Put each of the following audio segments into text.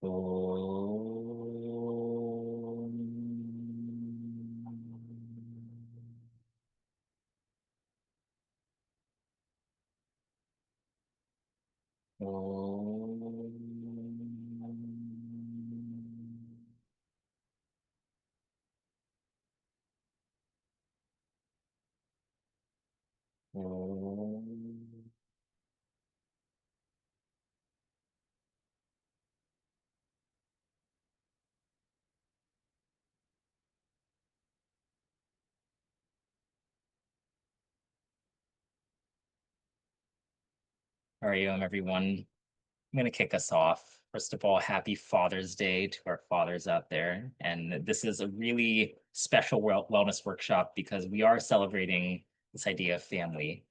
How are you, everyone? I'm going to kick us off. First of all, happy Father's Day to our fathers out there. And this is a really special wellness workshop because we are celebrating this idea of family.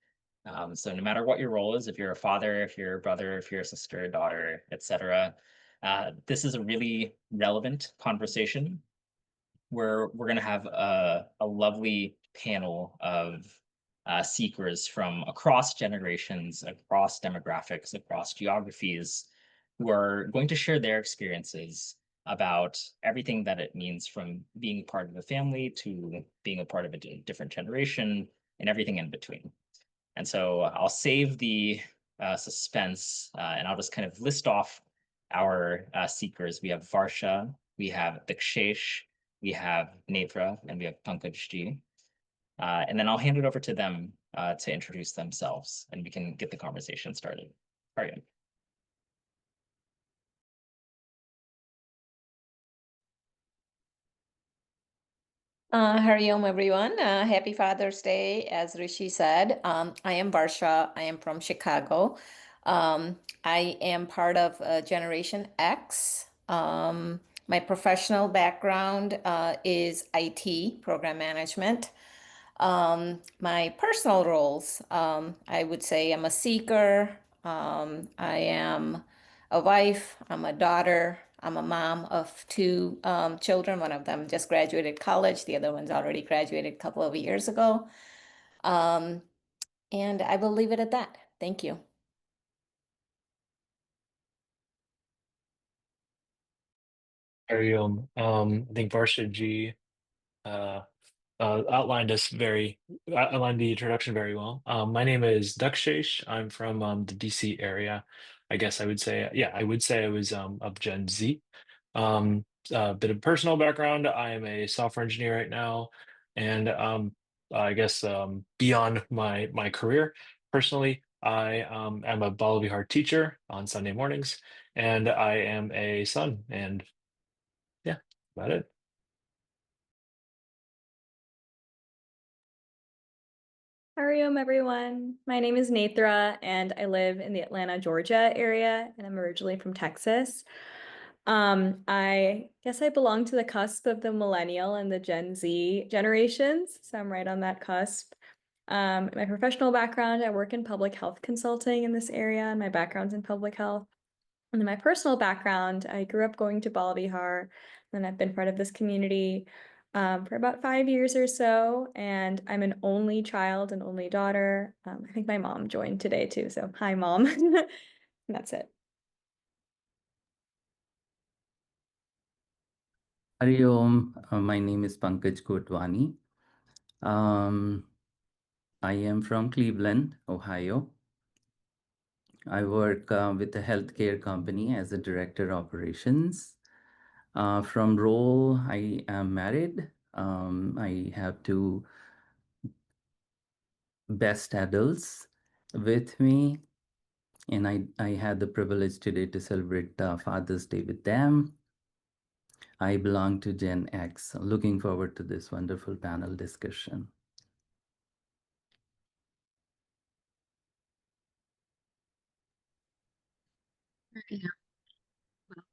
So no matter what your role is, if you're a father, if you're a brother, if you're a sister, daughter, etc., this is a really relevant conversation where we're going to have a lovely panel of seekers from across generations, across demographics, across geographies, who are going to share their experiences about everything that it means from being part of a family to being a part of a different generation and everything in between. And so I'll save the suspense and I'll just kind of list off our seekers. We have Varsha, we have Dakshesh, we have Netra, and we have Pankajji. And then I'll hand it over to them to introduce themselves and we can get the conversation started. All right. Hariom, everyone. Happy Father's Day, as Rishi said. I am Varsha. I am from Chicago. I am part of Generation X. My professional background is IT, program management. My personal roles, I would say I'm a seeker. I am a wife. I'm a daughter. I'm a mom of two children. One of them just graduated college. The other one's already graduated a couple of years ago. Um, and I will leave it at that. Thank you. I think Varshaji uh, outlined the introduction very well. My name is Dakshesh. I'm from the DC area. I guess I would say, yeah, I would say I was of Gen Z. A bit of personal background. I am a software engineer right now, and I guess beyond my career, personally, I am a Bala Vihar teacher on Sunday mornings, and I am a son, and yeah, about it. Hariom, everyone. My name is Netra, and I live in the Atlanta, Georgia area, and I'm originally from Texas. I guess I belong to the cusp of the millennial and the Gen Z generations, so I'm right on that cusp. My professional background, I work in public health consulting in this area, and my background's in public health. And then my personal background, I grew up going to Bala Vihar, and I've been part of this community for about 5 years or so. And I'm an only child, an only daughter. I think my mom joined today too. So hi, mom. And that's it. Hari Om, my name is Pankaj Kotwani. I am from Cleveland, Ohio. I work with a healthcare company as a director operations. From role, I am married. I have two best adults with me, and I had the privilege today to celebrate Father's Day with them. I belong to Gen X. Looking forward to this wonderful panel discussion.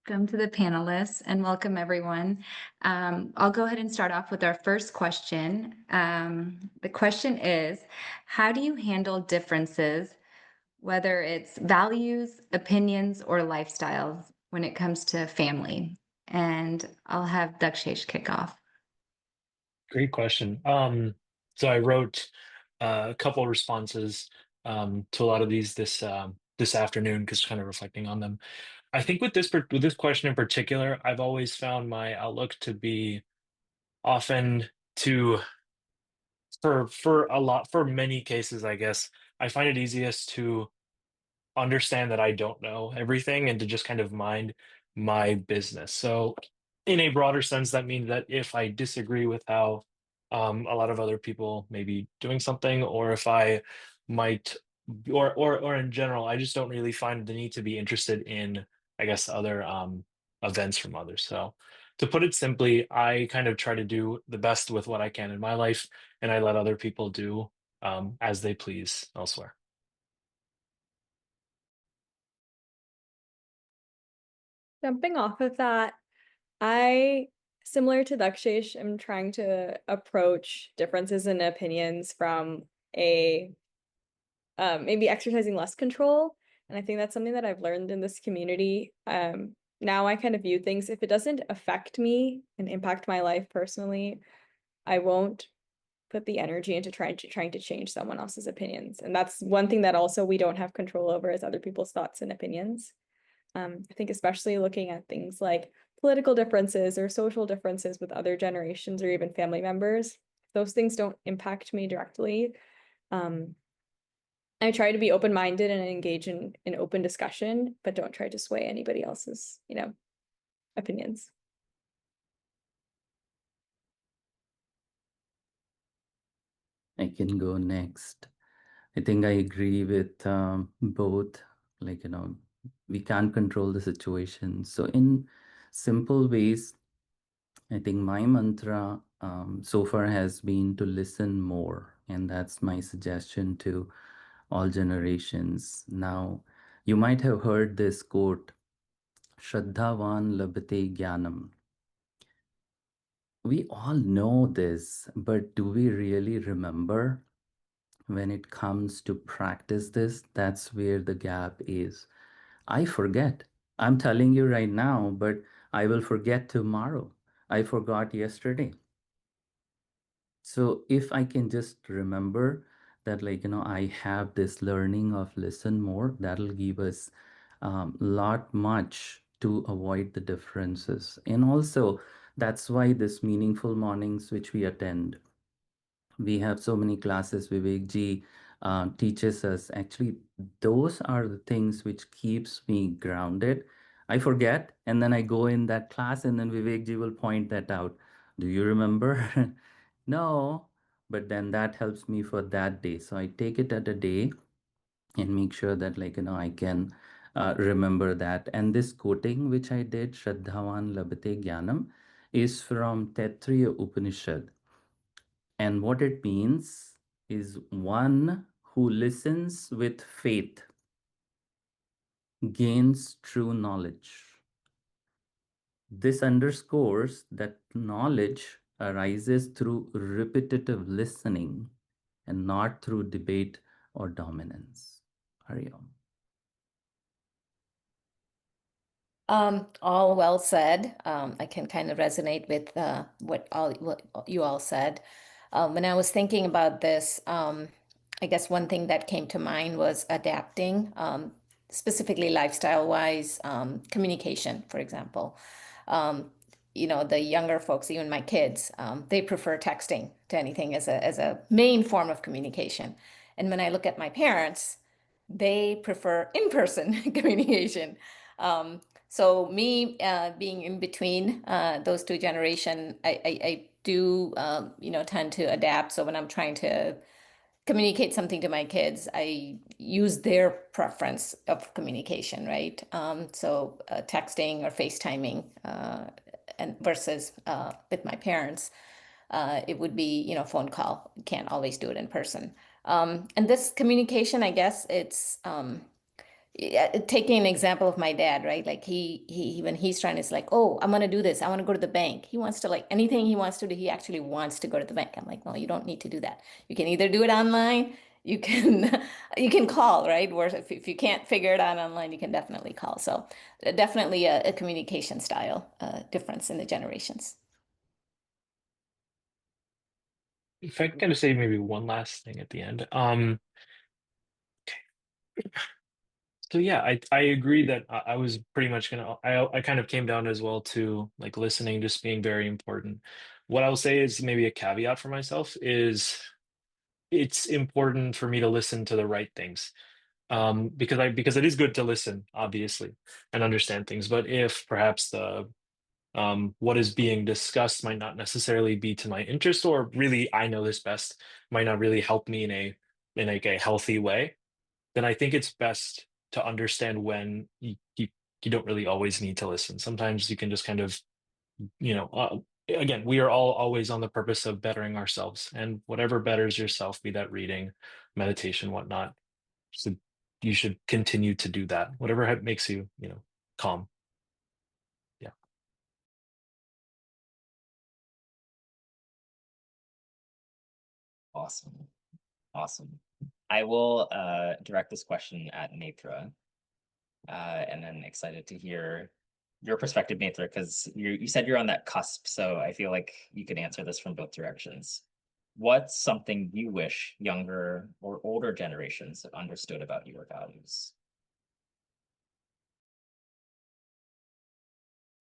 Welcome to the panelists and welcome everyone. I'll go ahead and start off with our first question. The question is, how do you handle differences, whether it's values, opinions, or lifestyles when it comes to family? And I'll have Dakshesh kick off. Great question. So I wrote a couple of responses to a lot of these this this afternoon, because kind of reflecting on them. I think with this question in particular, I've always found my outlook to be often to for many cases, I guess, I find it easiest to understand that I don't know everything and to just kind of mind my business. So, in a broader sense, that means that if I disagree with how a lot of other people may be doing something, or if I might, or in general, I just don't really find the need to be interested in, I guess, other events from others. So, to put it simply, I kind of try to do the best with what I can in my life, and I let other people do as they please elsewhere. Jumping off of that, I, similar to Dakshesh, am trying to approach differences in opinions from a maybe exercising less control. And I think that's something that I've learned in this community. Now I kind of view things, if it doesn't affect me and impact my life personally, I won't put the energy into trying to change someone else's opinions. And that's one thing that also we don't have control over, is other people's thoughts and opinions. I think especially looking at things like political differences or social differences with other generations or even family members, those things don't impact me directly. I try to be open-minded and engage in open discussion, but don't try to sway anybody else's, opinions. I can go next. I think I agree with both. Like, we can't control the situation. So, in simple ways, I think my mantra so far has been to listen more. And that's my suggestion to all generations. Now, you might have heard this quote, Shraddhavan labhate jnanam. We all know this, but do we really remember? When it comes to practice this, that's where the gap is. I forget. I'm telling you right now, but I will forget tomorrow. I forgot yesterday. So if I can just remember that, I have this learning of listen more, that'll give us lot much to avoid the differences. And also, that's why this meaningful mornings which we attend, we have so many classes. Vivek ji teaches us. Actually, those are the things which keeps me grounded. I forget, and then I go in that class, and then Vivek ji will point that out. Do you remember? No, but then that helps me for that day. So I take it at a day and make sure that, I can remember that. And this quoting which I did, Shraddhavan labhate jnanam, is from Taittiriya Upanishad. And what it means is one who listens with faith gains true knowledge. This underscores that knowledge arises through repetitive listening and not through debate or dominance. Hari Om. All well said. I can kind of resonate with what you all said. When I was thinking about this, I guess one thing that came to mind was adapting, specifically lifestyle-wise, communication, for example. The younger folks, even my kids, they prefer texting to anything as a main form of communication. And when I look at my parents, they prefer in-person communication. So me being in between those two generations, I do tend to adapt. So when I'm trying to communicate something to my kids, I use their preference of communication, right? So texting or FaceTiming, and versus with my parents, it would be phone call. Can't always do it in person. And this communication, I guess it's taking an example of my dad, right? Like he when he's trying to, it's like, oh, I'm gonna do this. I want to go to the bank. He wants to, like, anything he wants to do. He actually wants to go to the bank. I'm like, no, you don't need to do that. You can either do it online. You can you can call, right? Where if you can't figure it out online, you can definitely call. So definitely a communication style difference in the generations. If I can kind of say maybe one last thing at the end. So yeah, I agree that I was pretty much gonna I kind of came down as well to like listening just being very important. What I'll say is maybe a caveat for myself is it's important for me to listen to the right things. Because it is good to listen, obviously, and understand things. But if perhaps the what is being discussed might not necessarily be to my interest, or really I know this best, might not really help me in like a healthy way, then I think it's best to understand when you don't really always need to listen. Sometimes you can just kind of, you know, again, we are all always on the purpose of bettering ourselves, and whatever betters yourself, be that reading, meditation, whatnot. So you should continue to do that, whatever makes you, you know, calm. Yeah. Awesome. Awesome. I will direct this question at Netra, and then excited to hear your perspective, Netra, because you said you're on that cusp, so I feel like you could answer this from both directions. What's something you wish younger or older generations understood about your values?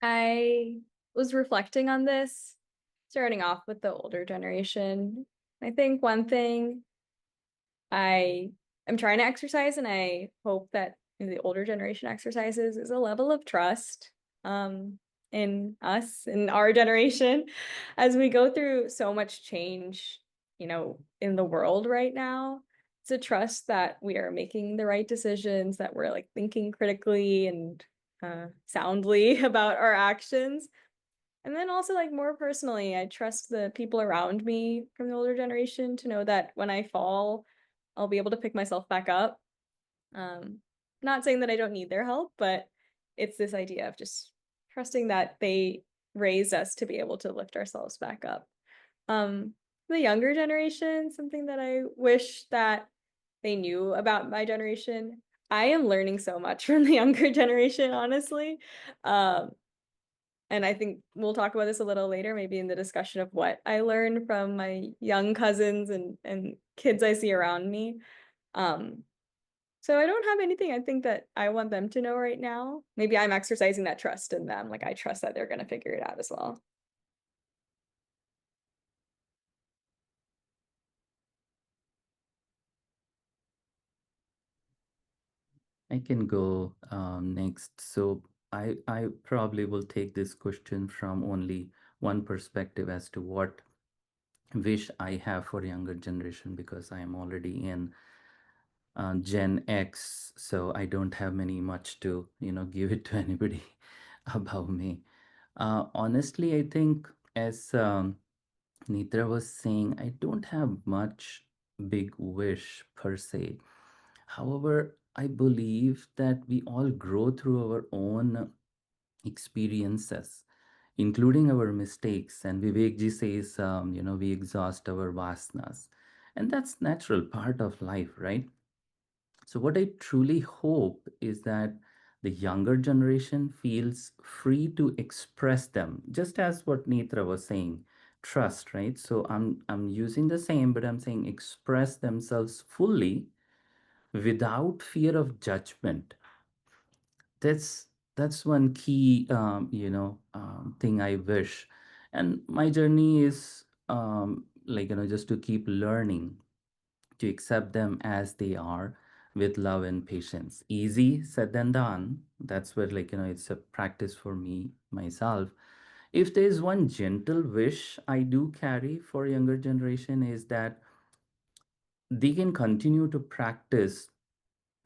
I was reflecting on this, starting off with the older generation. I think one thing I am trying to exercise, and I hope that the older generation exercises, is a level of trust in us, in our generation, as we go through so much change, in the world right now. It's a trust that we are making the right decisions, that we're like thinking critically and soundly about our actions. And then also, like, more personally, I trust the people around me from the older generation to know that when I fall, I'll be able to pick myself back up. Um, Not saying that I don't need their help, but it's this idea of just trusting that they raised us to be able to lift ourselves back up. The younger generation, something that I wish that they knew about my generation. I am learning so much from the younger generation, honestly. And I think we'll talk about this a little later, maybe in the discussion of what I learned from my young cousins and kids I see around me. Um, so I don't have anything I think that I want them to know right now. Maybe I'm exercising that trust in them. Like, I trust that they're going to figure it out as well. I can go next. So I probably will take this question from only one perspective as to what wish I have for younger generation, because I am already in Gen X, so I don't have many much to give it to anybody about me. Honestly, I think as Nitra was saying, I don't have much big wish per se. However, I believe that we all grow through our own experiences, including our mistakes. And Vivekji says, we exhaust our vasanas. And that's natural part of life, right? So, what I truly hope is that the younger generation feels free to express them, just as what Netra was saying, trust, right? So, I'm using the same, but I'm saying express themselves fully without fear of judgment. That's one key thing I wish. And my journey is just to keep learning, to accept them as they are, with love and patience. Easy said than done. That's where, it's a practice for me myself. If there's one gentle wish I do carry for younger generation, is that they can continue to practice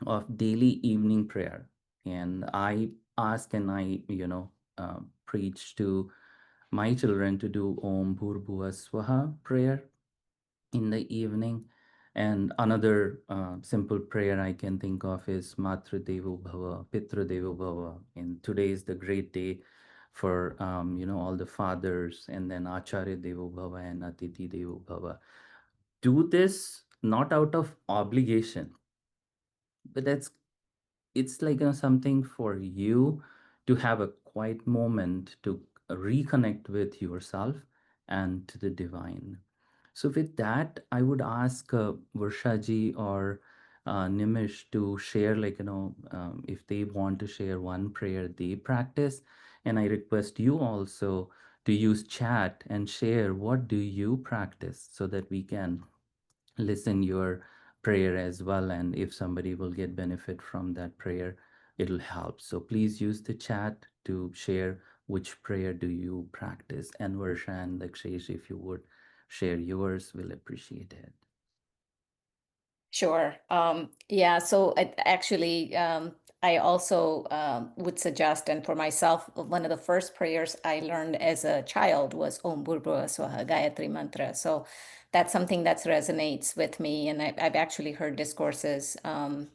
of daily evening prayer. And I ask, and I preach to my children to do Om Bhurbhuva Swaha prayer in the evening. And another simple prayer I can think of is Matra Devo Bhava, Pitra Devo Bhava. And today is the great day for all the fathers, and then Acharya Devo Bhava and Atiti Devo Bhava. Do this not out of obligation, but it's like something for you to have a quiet moment to reconnect with yourself and to the divine. So with that, I would ask Varshaji or Nimish to share, like, if they want to share one prayer they practice. And I request you also to use chat and share what do you practice so that we can listen your prayer as well. And if somebody will get benefit from that prayer, it'll help. So please use the chat to share which prayer do you practice. And Varsha and Dakshesh, if you would share yours, we'll appreciate it. Sure. Yeah, so actually, I also would suggest, and for myself, one of the first prayers I learned as a child was Om Bhurbhuva Swaha Gayatri Mantra. So that's something that resonates with me. And I've actually heard discourses. I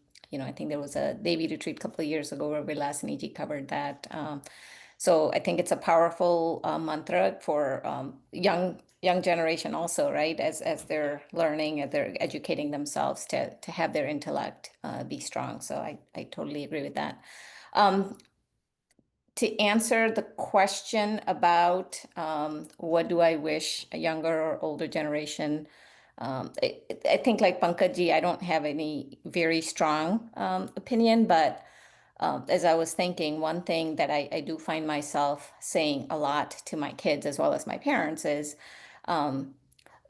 think there was a Devi retreat a couple of years ago where Vilasini ji covered that. So I think it's a powerful mantra for young generation also, right? As they're learning, as they're educating themselves to have their intellect be strong. So I totally agree with that. To answer the question about what do I wish a younger or older generation, I think like Pankajji, I don't have any very strong opinion, but as I was thinking, one thing that I do find myself saying a lot to my kids as well as my parents is,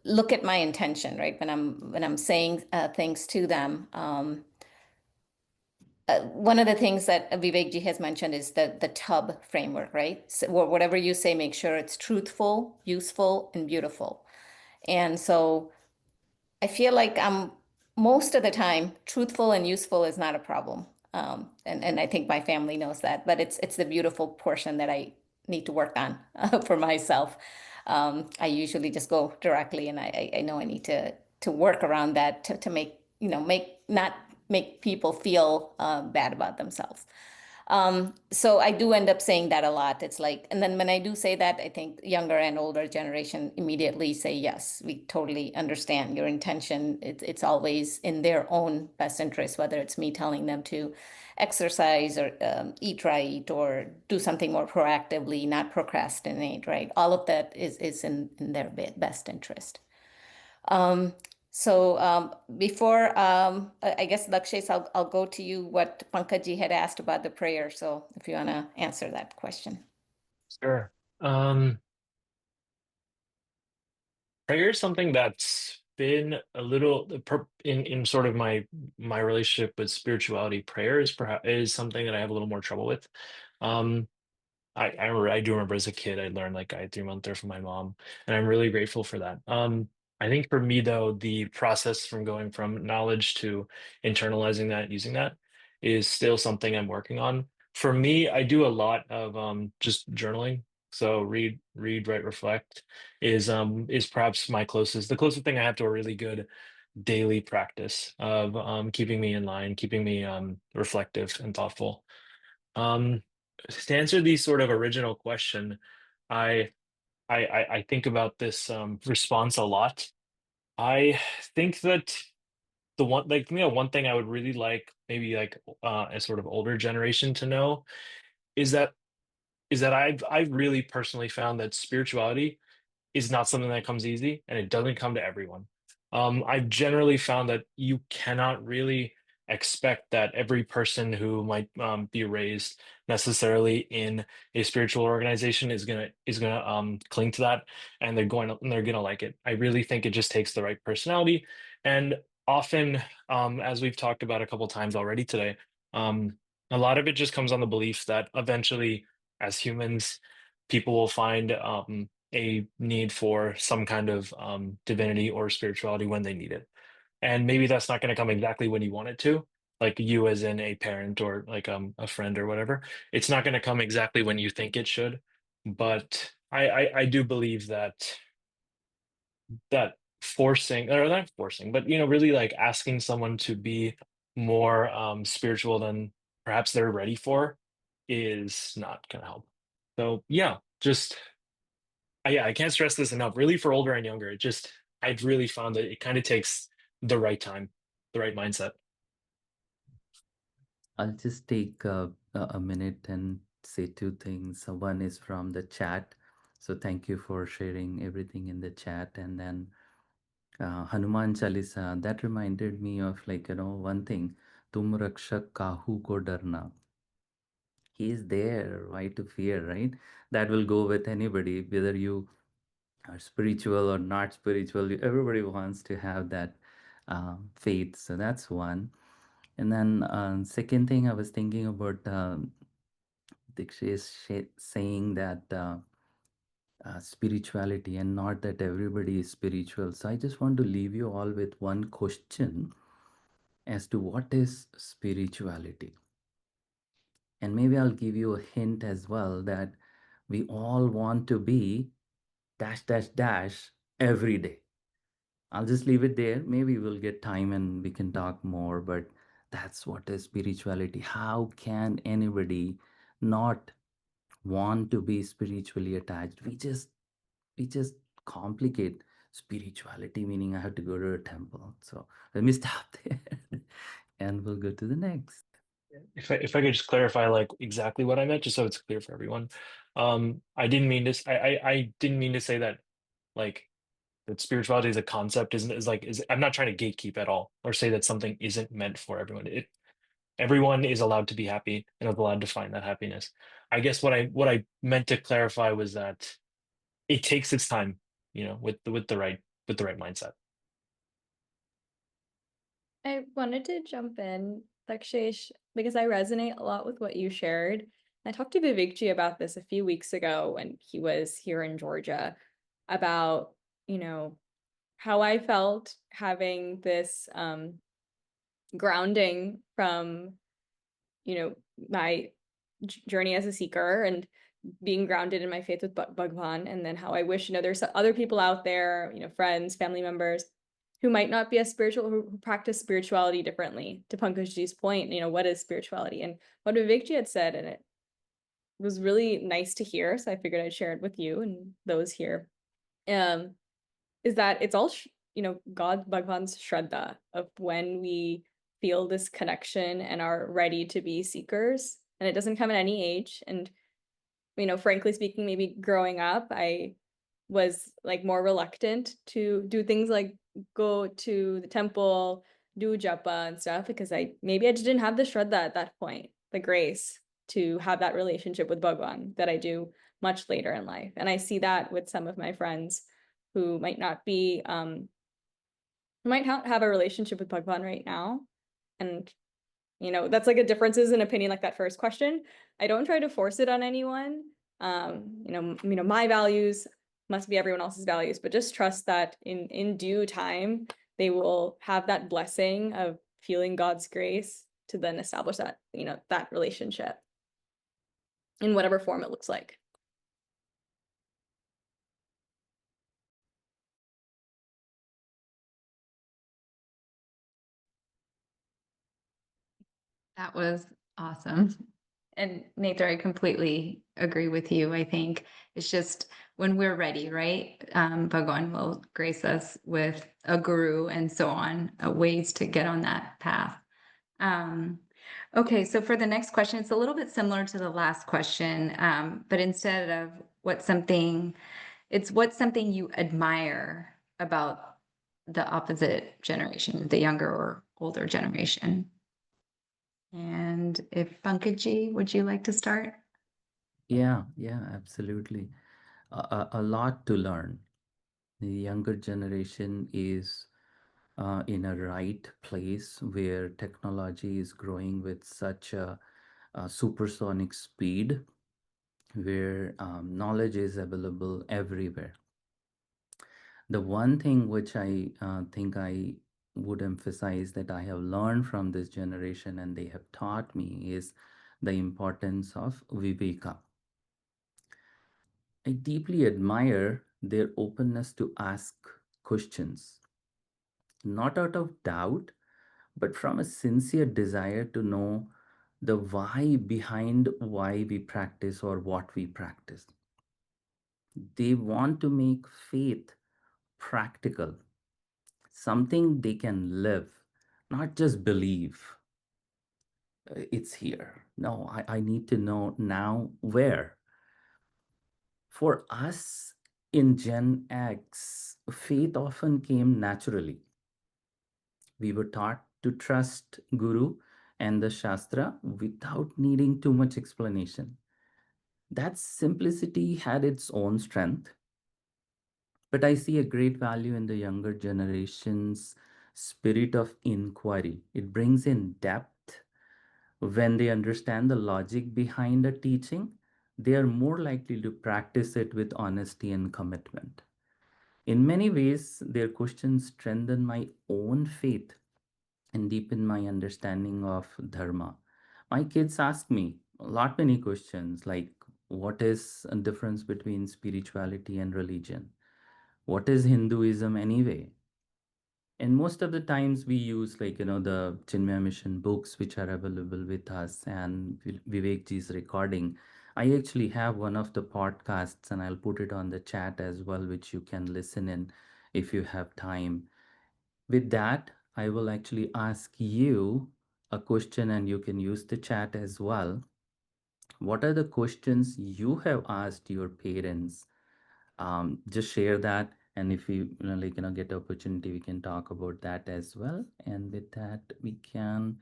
look at my intention, right? When I'm saying things to them. One of the things that Vivekji has mentioned is the tub framework, right? So whatever you say, make sure it's truthful, useful, and beautiful. And so I feel like I'm most of the time truthful and useful is not a problem. And I think my family knows that, but it's the beautiful portion that I need to work on for myself. I usually just go directly, and I know I need to work around that to make not make people feel bad about themselves. So I do end up saying that a lot. It's like, and then when I do say that, I think younger and older generation immediately say, yes, we totally understand your intention. It's always in their own best interest, whether it's me telling them to exercise or eat right or do something more proactively, not procrastinate, right? All of that is in their best interest. So before, I guess, Lakshesh, I'll go to you what Pankajji had asked about the prayer. So if you want to answer that question. Sure. Prayer is something that's been a little in sort of my relationship with spirituality. Prayer is something that I have a little more trouble with. Um, I do remember as a kid I learned like Gayatri Mantra from my mom, and I'm really grateful for that. I think for me though, the process from going from knowledge to internalizing that, using that, is still something I'm working on. For me, I do a lot of just journaling. So read, write, reflect is perhaps the closest thing I have to a really good daily practice of keeping me in line, keeping me reflective and thoughtful. Um, to answer the sort of original question, I I think about this response a lot. I think that one thing I would really like maybe like a sort of older generation to know is that I've really personally found that spirituality is not something that comes easy and it doesn't come to everyone. I've generally found that you cannot really expect that every person who might be raised necessarily in a spiritual organization is gonna cling to that and they're gonna like it. I really think it just takes the right personality, and often, as we've talked about a couple times already today, a lot of it just comes on the belief that eventually, as humans, people will find a need for some kind of divinity or spirituality when they need it. And maybe that's not going to come exactly when you want it to, like you as in a parent or like a friend or whatever. It's not going to come exactly when you think it should. But I do believe that forcing, or not forcing, but really like asking someone to be more spiritual than perhaps they're ready for is not going to help. So yeah, just yeah, I can't stress this enough. Really, for older and younger, I've really found that it kind of takes the right time, the right mindset. I'll just take a minute and say two things. So one is from the chat. So thank you for sharing everything in the chat. And then Hanuman Chalisa, that reminded me of, like, one thing, Tum Rakshak Kahu Ko Darna. He's there, why to fear, right? That will go with anybody, whether you are spiritual or not spiritual. Everybody wants to have that faith. So that's one. And then second thing I was thinking about, Dikshesh saying that spirituality, and not that everybody is spiritual. So I just want to leave you all with one question as to what is spirituality. And maybe I'll give you a hint as well, that we all want to be dash dash dash every day. I'll just leave it there. Maybe we'll get time and we can talk more, but that's what is spirituality. How can anybody not want to be spiritually attached? We just complicate spirituality, meaning I have to go to a temple. So let me stop there and we'll go to the next. If I could just clarify like exactly what I meant, just so it's clear for everyone. I didn't mean to I didn't mean to say that like that spirituality as a concept is I'm not trying to gatekeep at all or say that something isn't meant for everyone. Everyone is allowed to be happy and is allowed to find that happiness. I guess what I meant to clarify was that it takes its time, with the right mindset. I wanted to jump in, Dakshesh, because I resonate a lot with what you shared. I talked to Vivekji about this a few weeks ago when he was here in Georgia, about, how I felt having this grounding from, my journey as a seeker, and being grounded in my faith with Bhagwan, and then how I wish, there's other people out there, friends, family members, who might not be as spiritual, who practice spirituality differently. To Pankajji's point, what is spirituality? And what Vivekji had said, and it was really nice to hear, so I figured I'd share it with you and those here, is that it's all, God, Bhagwan's Shraddha, of when we feel this connection and are ready to be seekers. And it doesn't come at any age. And, frankly speaking, maybe growing up, I was like more reluctant to do things like go to the temple, do japa and stuff, because I just didn't have the Shraddha at that point, the grace to have that relationship with Bhagwan that I do much later in life. And I see that with some of my friends who might not be, might have a relationship with Bhagwan right now. And, that's like a differences in opinion, like that first question. I don't try to force it on anyone. My values must be everyone else's values, but just trust that in due time, they will have that blessing of feeling God's grace to then establish that, that relationship in whatever form it looks like. That was awesome. And Netra, I completely agree with you. I think it's just when we're ready, right? Bhagwan will grace us with a guru and so on, ways to get on that path. Okay, so for the next question, it's a little bit similar to the last question, but instead of what's something you admire about the opposite generation, the younger or older generation. And if Pankajji, would you like to start? Yeah, absolutely. A lot to learn. The younger generation is in a right place where technology is growing with such a supersonic speed, where knowledge is available everywhere. The one thing which I think I would emphasize that I have learned from this generation and they have taught me is the importance of viveka. I deeply admire their openness to ask questions, not out of doubt, but from a sincere desire to know the why behind why we practice or what we practice. They want to make faith practical, something they can live, not just believe. It's here. No, I need to know now where. For us in Gen X, faith often came naturally. We were taught to trust Guru and the Shastra without needing too much explanation. That simplicity had its own strength, but I see a great value in the younger generation's spirit of inquiry. It brings in depth. When they understand the logic behind a teaching, they are more likely to practice it with honesty and commitment. In many ways, their questions strengthen my own faith and deepen my understanding of dharma. My kids ask me a lot many questions like what is a difference between spirituality and religion? What is Hinduism anyway? And most of the times we use the Chinmaya Mission books which are available with us and Vivek ji's recording. I actually have one of the podcasts and I'll put it on the chat as well, which you can listen in if you have time. With that, I will actually ask you a question and you can use the chat as well. What are the questions you have asked your parents? Just share that. And if we get opportunity, we can talk about that as well. And with that, we can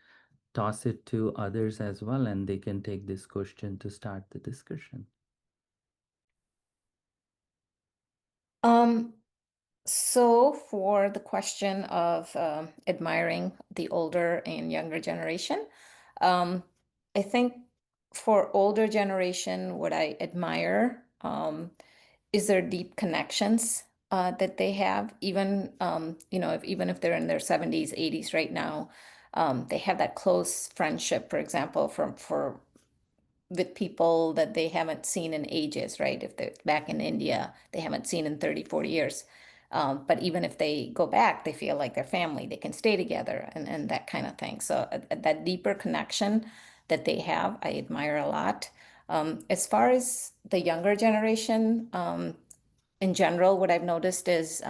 toss it to others as well, and they can take this question to start the discussion. So for the question of admiring the older and younger generation, I think for older generation, what I admire is their deep connections that they have, even even if they're in their 70s, 80s right now, they have that close friendship, for example, for with people that they haven't seen in ages, right? If they're back in India, they haven't seen in 30, 40 years. But even if they go back, they feel like they're family, they can stay together and that kind of thing. So that deeper connection that they have, I admire a lot. As far as the younger generation, in general, what I've noticed is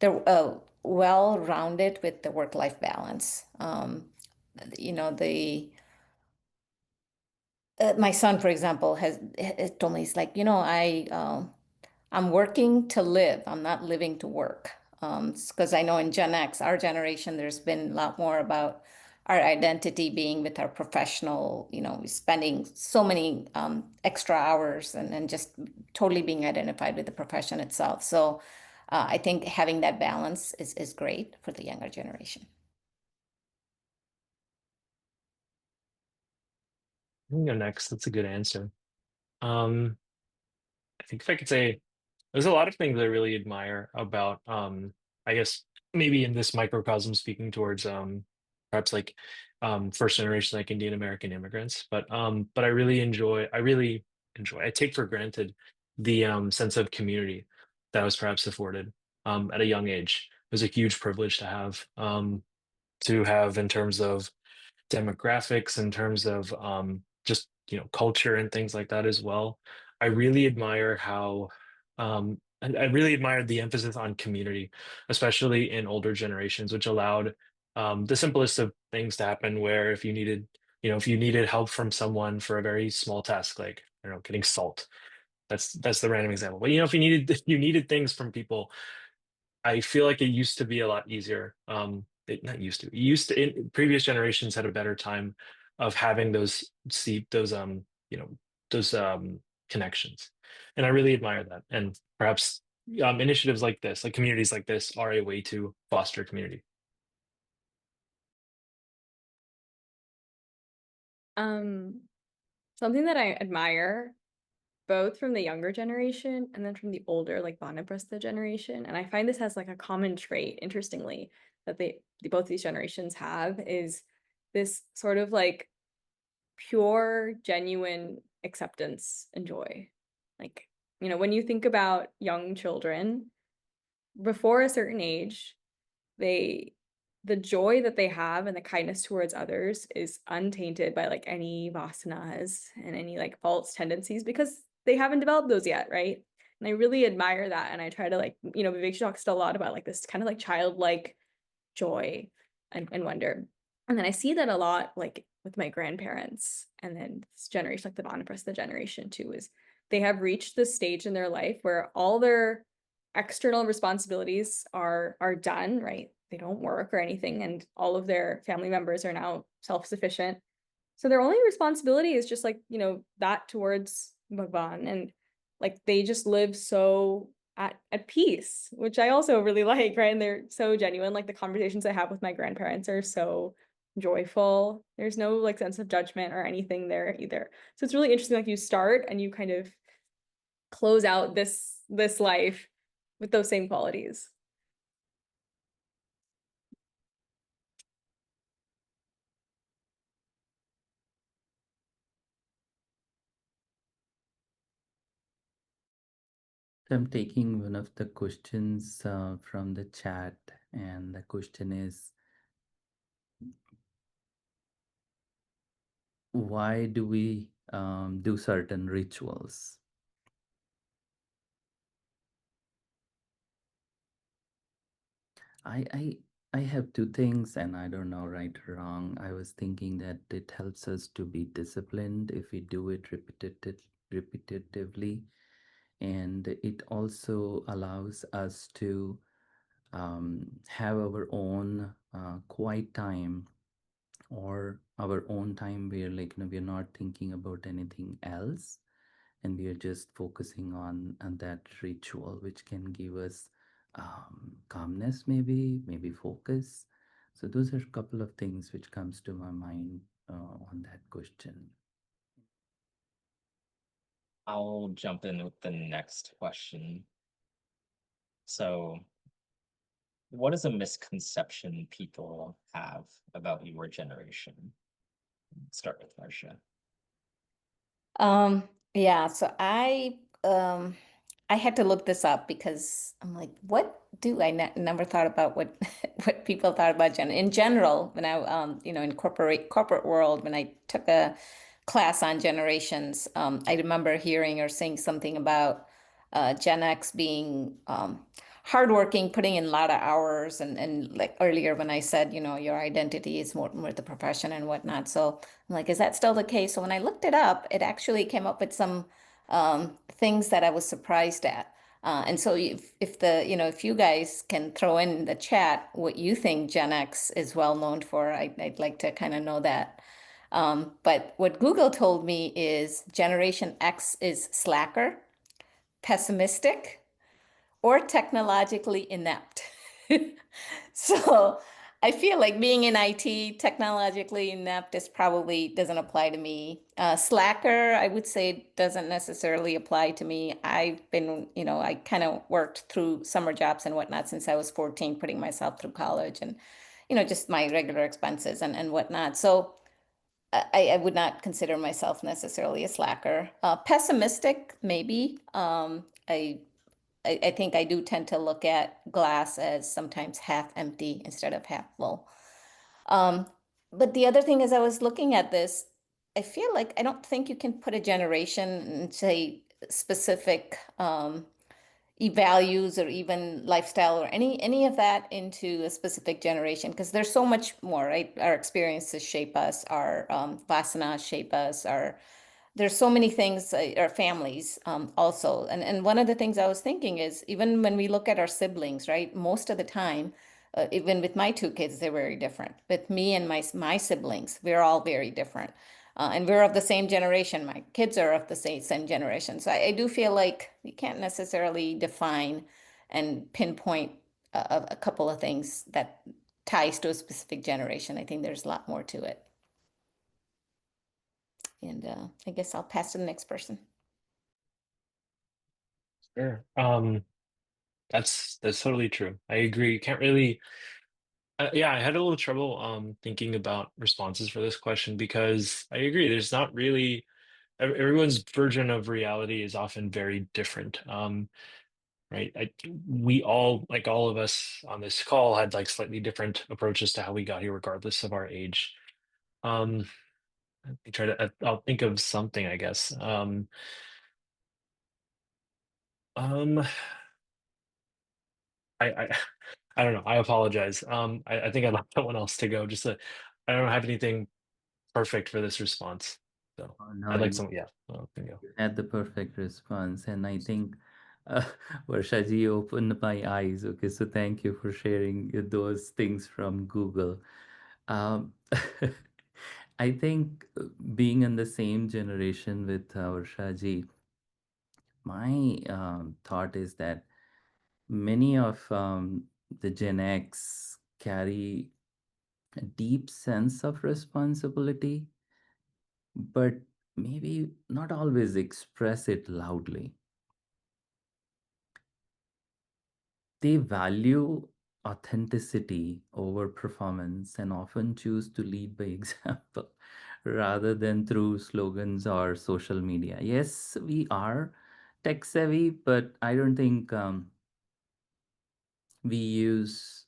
they're well-rounded with the work-life balance. The my son, for example, has told me, he's like, I'm working to live. I'm not living to work. Because I know in Gen X, our generation, there's been a lot more about our identity being with our professional, spending so many extra hours and just totally being identified with the profession itself. So I think having that balance is great for the younger generation. I can go next. That's a good answer. Um, I think if I could say, there's a lot of things I really admire about, I guess maybe in this microcosm speaking towards perhaps like first generation like Indian American immigrants, but I really enjoy, I take for granted the sense of community that was perhaps afforded at a young age. It was a huge privilege to have in terms of demographics, in terms of just culture and things like that as well. I really admire how I really admired the emphasis on community, especially in older generations, which allowed the simplest of things to happen. Where if you needed help from someone for a very small task, like I don't know, getting salt. That's the random example. But if you needed things from people, I feel like it used to be a lot easier. It not used to. It used to in previous generations had a better time of having those connections, and I really admire that. And perhaps initiatives like this, like communities like this, are a way to foster community. Something that I admire both from the younger generation and then from the older, like Vanaprastha generation. And I find this has like a common trait, interestingly, that both these generations have is this sort of like pure, genuine acceptance and joy. Like, when you think about young children, before a certain age, the joy that they have and the kindness towards others is untainted by like any vasanas and any like false tendencies because they haven't developed those yet, right? And I really admire that. And I try to Vivek talks a lot about like this kind of like childlike joy and wonder. And then I see that a lot like with my grandparents and then this generation, like the Vanaprastha generation too, is they have reached this stage in their life where all their external responsibilities are done, right? They don't work or anything, and all of their family members are now self-sufficient. So their only responsibility is just like, that towards Bhagwan, and like they just live so at peace, which I also really like, right? And they're so genuine. Like the conversations I have with my grandparents are so joyful. There's no like sense of judgment or anything there either. So it's really interesting, like you start and you kind of close out this life with those same qualities. I'm taking one of the questions from the chat, and the question is, why do we do certain rituals? I have two things, and I don't know right or wrong. I was thinking that it helps us to be disciplined if we do it repetitively, and it also allows us to have our own quiet time, or our own time where, like, we're not thinking about anything else, and we are just focusing on that ritual, which can give us calmness, maybe focus. So those are a couple of things which comes to my mind on that question. I'll jump in with the next question. So, what is a misconception people have about your generation? Start with Varsha. Yeah, so I had to look this up because I'm like, what do I never thought about what what people thought about in general when I in corporate world when I took a class on generations. I remember hearing or seeing something about Gen X being hardworking, putting in a lot of hours, and like earlier when I said, your identity is more the profession and whatnot. So I'm like, is that still the case? So when I looked it up, it actually came up with some things that I was surprised at. And so if you guys can throw in the chat what you think Gen X is well known for, I'd like to kind of know that. But what Google told me is Generation X is slacker, pessimistic, or technologically inept. So I feel like being in IT, technologically inept is probably doesn't apply to me. Slacker, I would say, doesn't necessarily apply to me. I've been, I kind of worked through summer jobs and whatnot since I was 14, putting myself through college and, just my regular expenses and whatnot. So I would not consider myself necessarily a slacker. Pessimistic, maybe. I think I do tend to look at glass as sometimes half empty instead of half full. Um, but the other thing is, I was looking at this, I feel like I don't think you can put a generation and say specific values or even lifestyle or any of that into a specific generation because there's so much more, right? Our experiences shape us, our vasanas shape us, our there's so many things, our families also. And one of the things I was thinking is even when we look at our siblings, right? Most of the time, even with my two kids, they're very different. With me and my siblings, we're all very different. And we're of the same generation. My kids are of the same generation. So I do feel like we can't necessarily define and pinpoint a couple of things that ties to a specific generation. I think there's a lot more to it. And I guess I'll pass to the next person. Sure. That's totally true. I agree. You can't really. Yeah, I had a little trouble thinking about responses for this question because I agree. There's not really everyone's version of reality is often very different. Right? We all, like all of us on this call, had like slightly different approaches to how we got here, regardless of our age. Um, Let me try to. I'll think of something, I guess. Um, I I don't know. I apologize. I think I'd like someone else to go. I don't have anything perfect for this response. So Oh, no, I'd like some, yeah. Well, there you go. you had the perfect response, and I think uh, Varshaji opened my eyes. Okay, so thank you for sharing those things from Google. Um, I think being in the same generation with Varshaji, my thought is that many of the Gen X carry a deep sense of responsibility, but maybe not always express it loudly. They value authenticity over performance and often choose to lead by example rather than through slogans or social media. Yes, we are tech savvy, but I don't think we use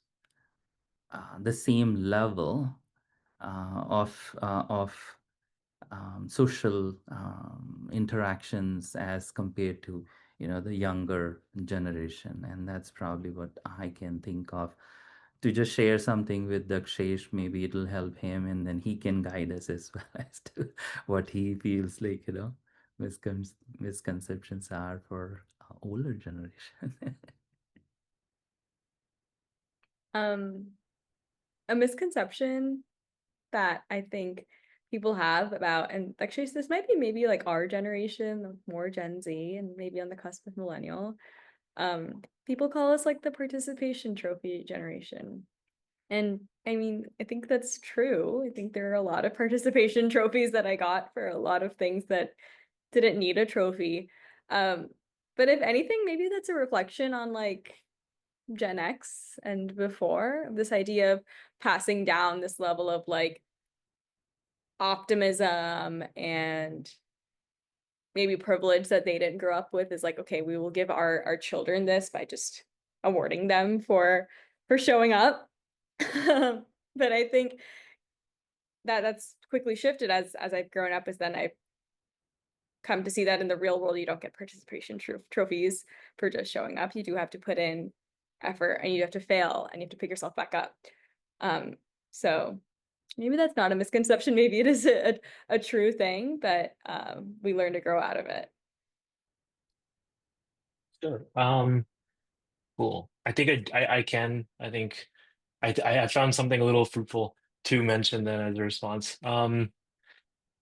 the same level of social interactions as compared to the younger generation, and that's probably what I can think of to just share something with Dakshesh. Maybe it'll help him, and then he can guide us as well as to what he feels like misconceptions are for older generation. A misconception that I think people have about, and actually this might be maybe like our generation, more Gen Z, and maybe on the cusp of millennial. People call us like the participation trophy generation. And I mean, I think that's true. I think there are a lot of participation trophies that I got for a lot of things that didn't need a trophy. But if anything, maybe that's a reflection on like Gen X and before, this idea of passing down this level of like optimism and maybe privilege that they didn't grow up with, is like, okay, we will give our children this by just awarding them for showing up. But I think that's quickly shifted as I've grown up, is then I've come to see that in the real world, you don't get participation trophies for just showing up. You do have to put in effort, and you have to fail, and you have to pick yourself back up. So maybe that's not a misconception. Maybe it is a true thing, but we learn to grow out of it. Sure. Cool. I think I think I found something a little fruitful to mention then as a response.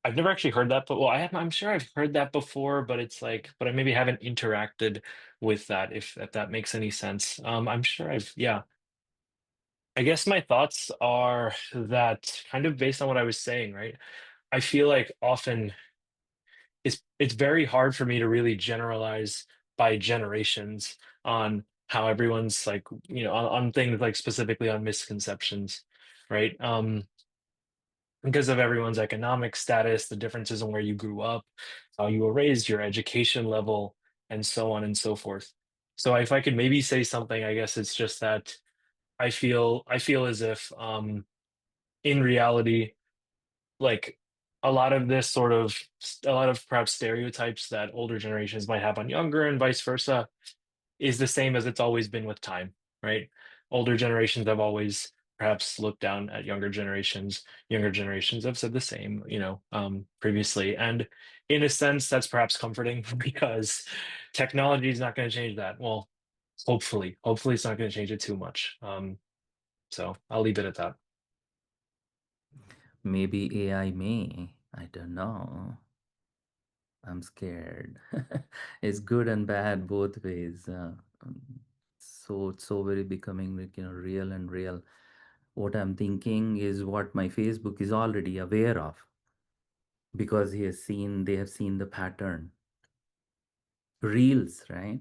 I've never actually heard that, but well, I'm sure I've heard that before, but it's like, but I maybe haven't interacted with that, if that makes any sense. I'm sure yeah. I guess my thoughts are that kind of based on what I was saying, right? I feel like often it's very hard for me to really generalize by generations on how everyone's like, on things like specifically on misconceptions, right? Because of everyone's economic status, the differences in where you grew up, how you were raised, your education level, and so on and so forth. So if I could maybe say something, I guess it's just that I feel as if in reality, like a lot of perhaps stereotypes that older generations might have on younger and vice versa is the same as it's always been with time, right? Older generations have always perhaps looked down at younger generations. Younger generations have said the same, previously. And in a sense, that's perhaps comforting because technology is not going to change that. Well, hopefully it's not going to change it too much. So I'll leave it at that. Maybe AI may. I don't know. I'm scared. It's good and bad both ways. So it's so very becoming like real and real. What I'm thinking is what my Facebook is already aware of, because they have seen the pattern. Reels, right?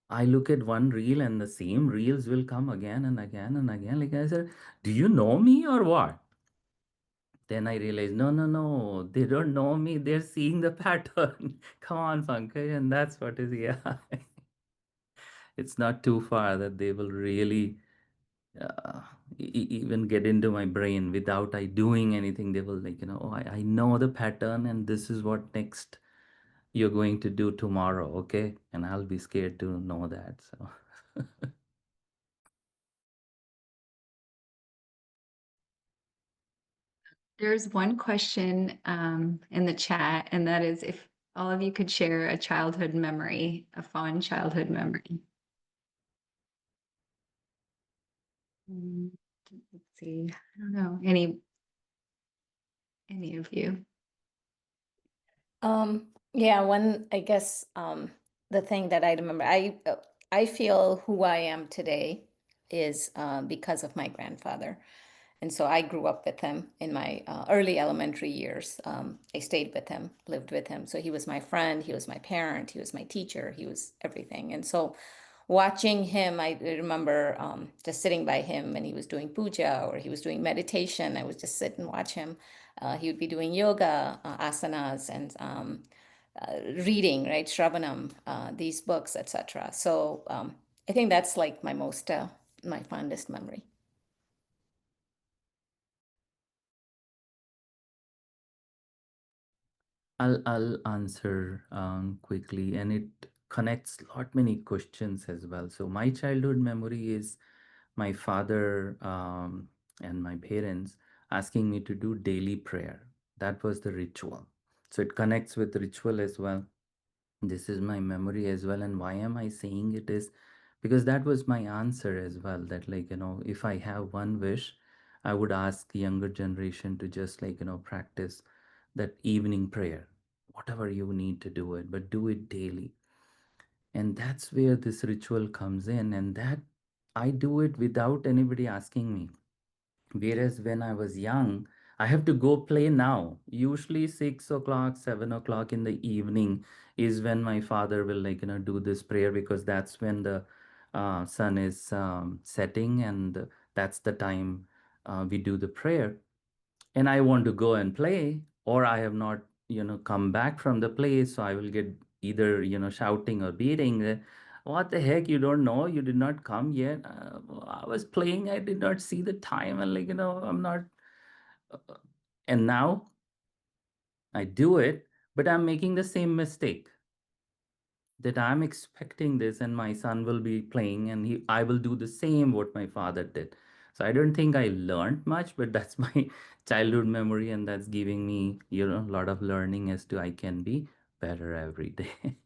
I look at one reel and the same reels will come again and again and again. Like I said, do you know me or what? Then I realized, no, no, no, they don't know me. They're seeing the pattern. Come on, Pankaj, and that's what is AI. It's not too far that they will really uh, even get into my brain without I doing anything. They will like, oh, I know the pattern, and this is what next you're going to do tomorrow, okay? And I'll be scared to know that. So There's one question in the chat, and that is if all of you could share a childhood memory, a fond childhood memory. Let's see. I don't know. Any of you? Yeah, I guess the thing that I remember, I feel who I am today is because of my grandfather. And so I grew up with him in my early elementary years. I stayed with him, lived with him. So he was my friend, he was my parent, he was my teacher, he was everything. And so watching him, I remember just sitting by him when he was doing puja or he was doing meditation. I would just sit and watch him. He would be doing yoga, asanas, and reading, right, Shravanam, these books, etc. So I think that's like my fondest memory. I'll answer quickly, and it connects lot many questions as well. So my childhood memory is my father and my parents asking me to do daily prayer. That was the ritual. So it connects with ritual as well. This is my memory as well. And why am I saying it is because that was my answer as well. That, like, if I have one wish, I would ask the younger generation to just, like, practice that evening prayer. Whatever you need to do it, but do it daily. And that's where this ritual comes in. And that I do it without anybody asking me. Whereas when I was young, I have to go play now. Usually 6 o'clock, 7 o'clock in the evening is when my father will, like, do this prayer, because that's when the sun is setting, and that's the time we do the prayer. And I want to go and play, or I have not, come back from the play, so I will get either, shouting or beating. What the heck? You don't know? You did not come yet? I was playing. I did not see the time, and, like, I'm not. And now I do it, but I'm making the same mistake, that I'm expecting this and my son will be playing, and I will do the same what my father did. So I don't think I learned much, but that's my childhood memory, and that's giving me, a lot of learning as to I can be better every day.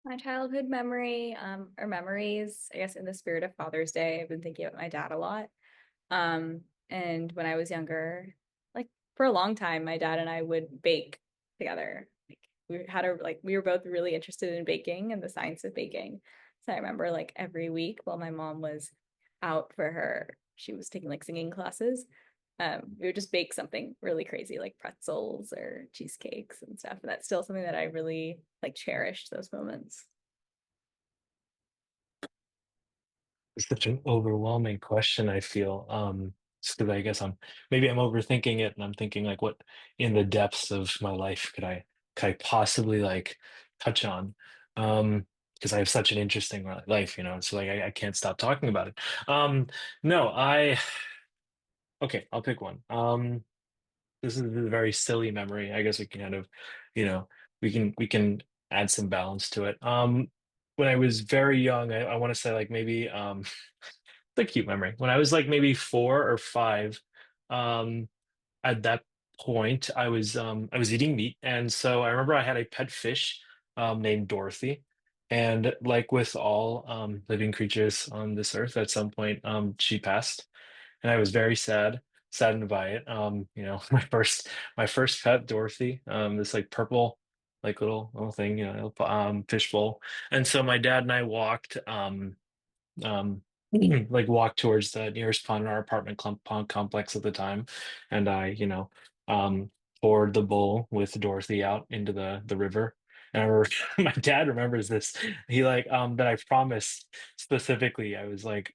My childhood memory, or memories, I guess in the spirit of Father's Day, I've been thinking about my dad a lot. And when I was younger, like for a long time, my dad and I would bake together. Like we were both really interested in baking and the science of baking. So I remember, like, every week while my mom was out for she was taking like singing classes. We would just bake something really crazy, like pretzels or cheesecakes and stuff. And that's still something that I really like cherished, those moments. It's such an overwhelming question, I feel. Just because I guess maybe I'm overthinking it, and I'm thinking, like, what in the depths of my life could I possibly, like, touch on? Because I have such an interesting life, so, like, I can't stop talking about it. No, okay, I'll pick one. This is a very silly memory. I guess we can kind of, you know, we can add some balance to it. When I was very young, I want to say, like, maybe the cute memory. When I was like maybe 4 or 5, um, at that point I was eating meat, and so I remember I had a pet fish named Dorothy. And, like with all living creatures on this earth, at some point she passed, and I was very saddened by it. My first pet, Dorothy, this like purple, like little thing, fish bowl. And so my dad and I um, like walked towards the nearest pond in our apartment pond complex at the time, and I, poured the bowl with Dorothy out into the river. And I remember my dad remembers this. He, like, that I promised specifically. I was like,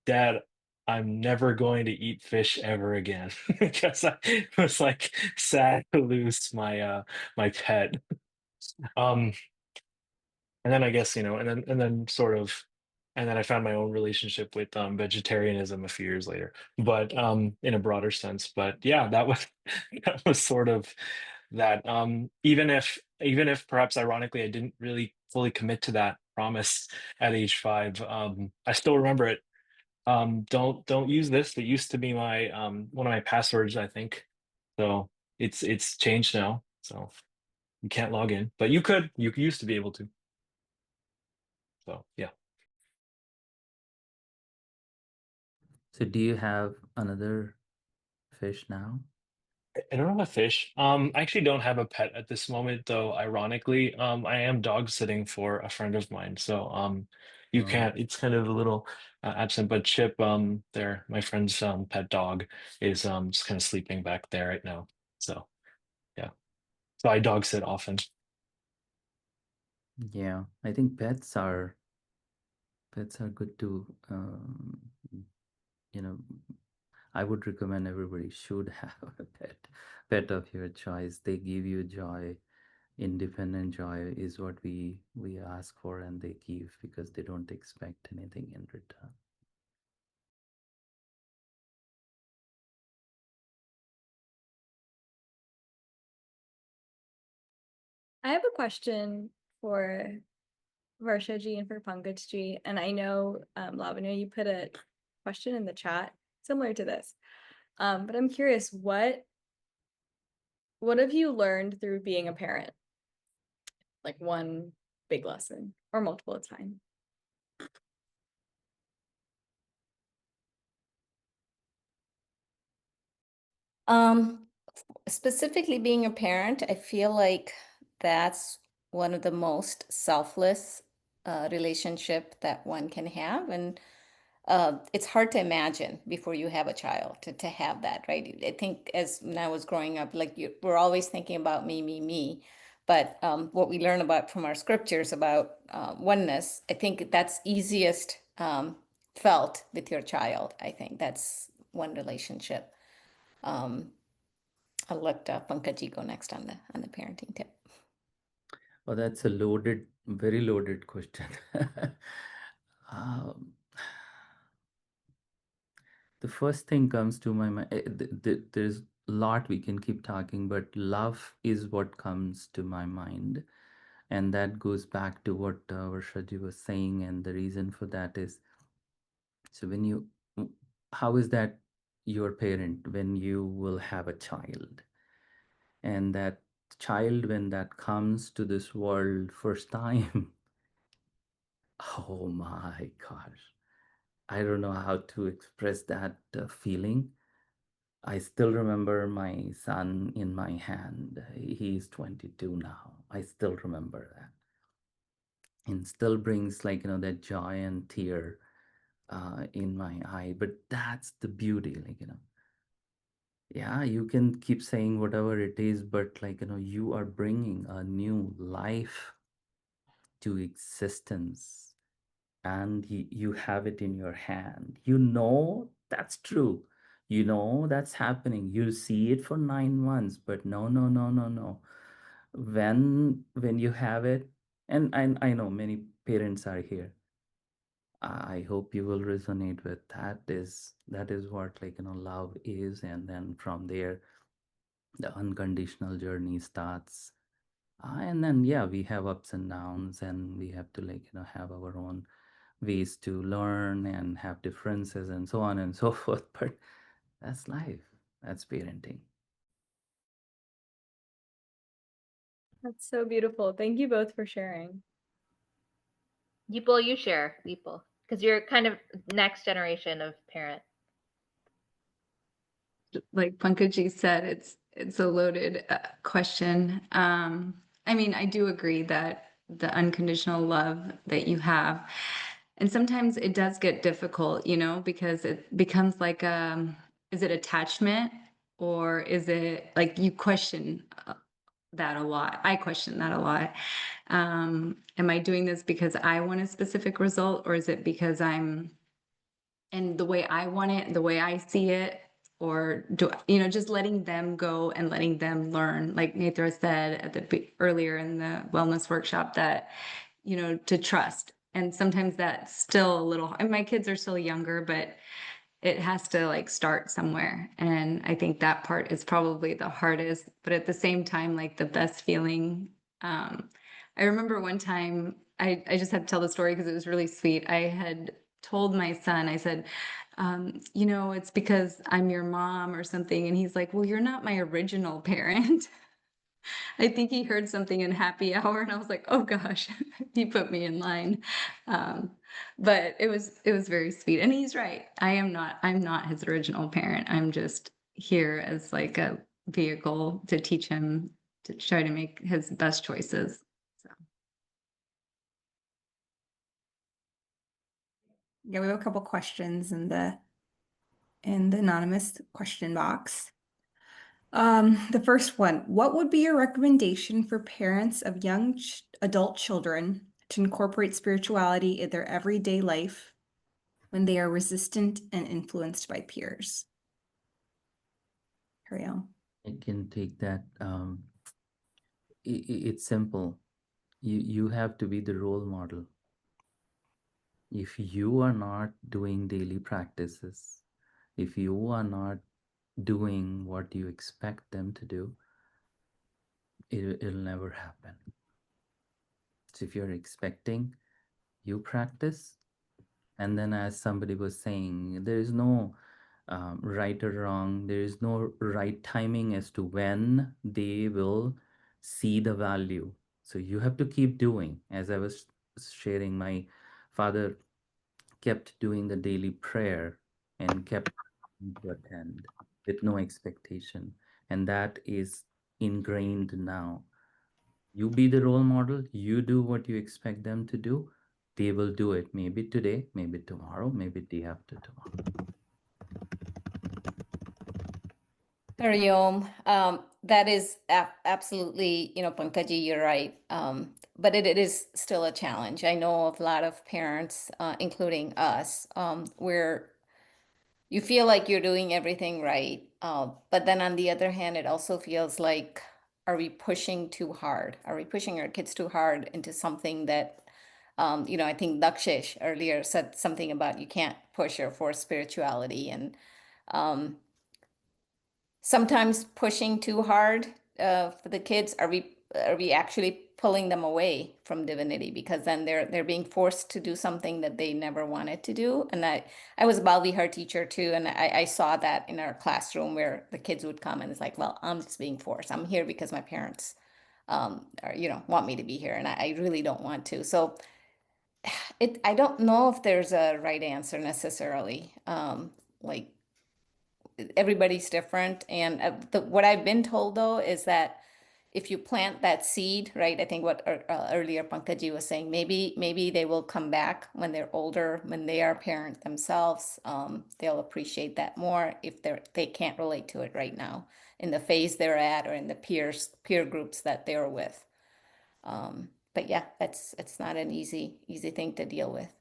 Dad, I'm never going to eat fish ever again, because I was, like, sad to lose my pet. Um, and then I guess, and then I found my own relationship with vegetarianism a few years later, but in a broader sense. But yeah, that was that was sort of that. Even if perhaps ironically I didn't really fully commit to that promise at age 5, I still remember it Don't use this. It used to be my one of my passwords, I think. So it's changed now. So you can't log in, but you used to be able to. So yeah. So do you have another fish now? I don't have a fish. I actually don't have a pet at this moment, though. Ironically, I am dog sitting for a friend of mine, so you Oh, can't. It's kind of a little absent. But Chip, there, my friend's pet dog is just kind of sleeping back there right now. So yeah, so I dog sit often. yeah. I think pets are good to you know, I would recommend everybody should have a pet of your choice. They give you joy. Independent joy is what we ask for, and they give because they don't expect anything in return. I have a question for Varshaji and for Pankajji, and I know Lavanya, you put a question in the chat similar to this. But I'm curious, what have you learned through being a parent? Like one big lesson or multiple at a time? Specifically being a parent, I feel like that's one of the most selfless relationship that one can have. And it's hard to imagine before you have a child to have that, right? I think as when I was growing up, like we're always thinking about me, me, me. But what we learn about from our scriptures about oneness, I think that's easiest felt with your child. I think that's one relationship. Um, I'll let Pankajji go next on the parenting tip. Well, that's a very loaded question. um, the first thing comes to my mind. There's a lot we can keep talking, but love is what comes to my mind, and that goes back to what Varshaji was saying, and the reason for that is, so how is that your parent when you will have a child, and that child when that comes to this world first time, oh my gosh, I don't know how to express that feeling. I still remember my son in my hand. He's 22 now. I still remember that. And still brings, like, that joy and tear in my eye. But that's the beauty, like, yeah, you can keep saying whatever it is, but, like, you are bringing a new life to existence, and you have it in your hand. That's true. That's happening. You see it for 9 months, but no, no, no, no, no. When you have it, and I know many parents are here. I hope you will resonate with that is what, like, love is. And then from there, the unconditional journey starts. And then, yeah, we have ups and downs, and we have to, like, have our own ways to learn and have differences and so on and so forth. But that's life. That's parenting. That's so beautiful. Thank you both for sharing. Deepal, you share, Deepal, because you're kind of next generation of parent. Like Pankajji said, it's a loaded question. I mean, I do agree that the unconditional love that you have, and sometimes it does get difficult, because it becomes like, is it attachment, or is it like you question that a lot? I question that a lot. Am I doing this because I want a specific result, or is it because I'm and the way I want it, the way I see it, or just letting them go and letting them learn, like Netra said earlier in the wellness workshop, that, to trust. And sometimes that's still a little, and my kids are still younger, but it has to, like, start somewhere. And I think that part is probably the hardest, but at the same time, like, the best feeling. I remember one time, I just had to tell the story because it was really sweet. I had told my son, I said, it's because I'm your mom or something. And he's like, well, you're not my original parent. I think he heard something in happy hour, and I was like, oh gosh, he put me in line. Um, but it was very sweet. And he's right. I'm not his original parent. I'm just here as like a vehicle to teach him to try to make his best choices. So. Yeah, we have a couple questions in the anonymous question box. The first one, what would be your recommendation for parents of young adult children to incorporate spirituality in their everyday life when they are resistant and influenced by peers? Ariel. I can take that. It's simple. You have to be the role model. If you are not doing daily practices, if you are not doing what you expect them to do, it'll never happen. So if you're expecting, you practice. And then, as somebody was saying, there is no right or wrong. There is no right timing as to when they will see the value. So you have to keep doing. As I was sharing, my father kept doing the daily prayer and kept to attend with no expectation. And that is ingrained now. You be the role model, you do what you expect them to do, they will do it. Maybe today, maybe tomorrow, maybe day after tomorrow. Hariom, that is absolutely, Pankajji, you're right. But it is still a challenge. I know of a lot of parents, including us, where you feel like you're doing everything right. But then on the other hand, it also feels like, are we pushing too hard? Are we pushing our kids too hard into something that, I think Dakshesh earlier said something about you can't push or force spirituality. And sometimes pushing too hard for the kids, are we actually pulling them away from divinity, because then they're being forced to do something that they never wanted to do. And I was a Bal Vihar teacher too, and I saw that in our classroom where the kids would come and it's like, well, I'm just being forced. I'm here because my parents want me to be here, and I really don't want to. So I don't know if there's a right answer necessarily. Like, everybody's different. And what I've been told though is that if you plant that seed, right? I think what earlier Pankajji was saying, maybe they will come back when they're older, when they are parents themselves. They'll appreciate that more if they can't relate to it right now in the phase they're at or in the peer groups that they're with. But yeah, it's not an easy thing to deal with.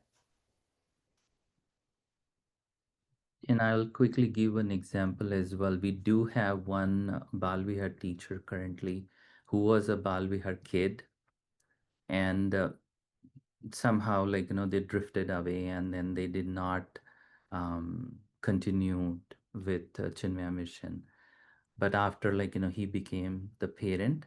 And I'll quickly give an example as well. We do have one Bal Vihar teacher currently who was a Bal Vihar kid, and somehow, they drifted away, and then they did not continue with Chinmaya Mission. But after, he became the parent,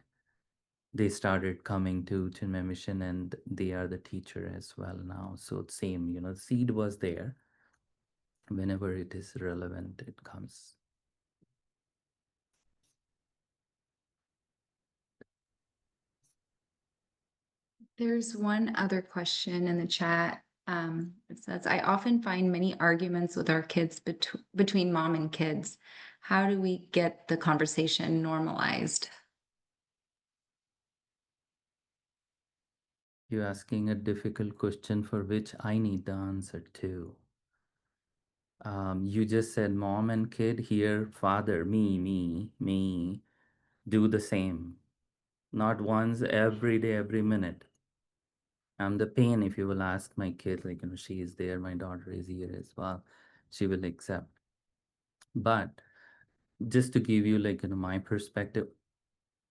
they started coming to Chinmaya Mission, and they are the teacher as well now. So same, the seed was there. Whenever it is relevant, it comes. There's one other question in the chat. It says, I often find many arguments with our kids between mom and kids. How do we get the conversation normalized? You're asking a difficult question for which I need the answer too. You just said mom and kid, here, father, me, do the same. Not once, every day, every minute. I'm the pain. If you will ask my kid, she is there, my daughter is here as well, she will accept. But just to give you my perspective,